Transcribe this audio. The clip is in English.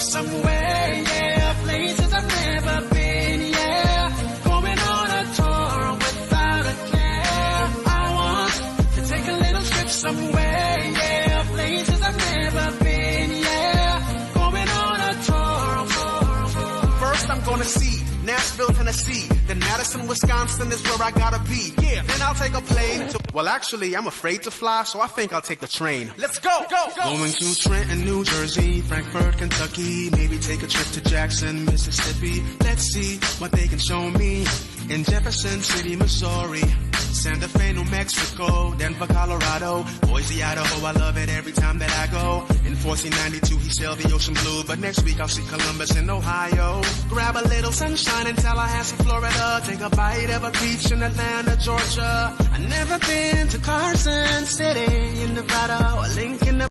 somewhere, yeah. Places I've never been, yeah. Going on a tour without a care. I want to take a little trip somewhere, yeah. Places I've never been, yeah. Going on a tour. First I'm gonna see Nashville, Tennessee. Then Madison, Wisconsin is where I gotta be. Yeah, then I'll take a plane to... Well, actually, I'm afraid to fly, so I think I'll take the train. Let's go! Going to Trenton, New Jersey, Frankfort, Kentucky. Maybe take a trip to Jackson, Mississippi. Let's see what they can show me. In Jefferson City, Missouri. Santa Fe, New Mexico. Denver, Colorado. Boise, Idaho, I love it every time that I go. In 1492, he sailed the ocean blue. But next week, I'll see Columbus in Ohio. Grab a little sunshine in Tallahassee, Florida. Take a bite of a beach in Atlanta, Georgia. I've never been to Carson City.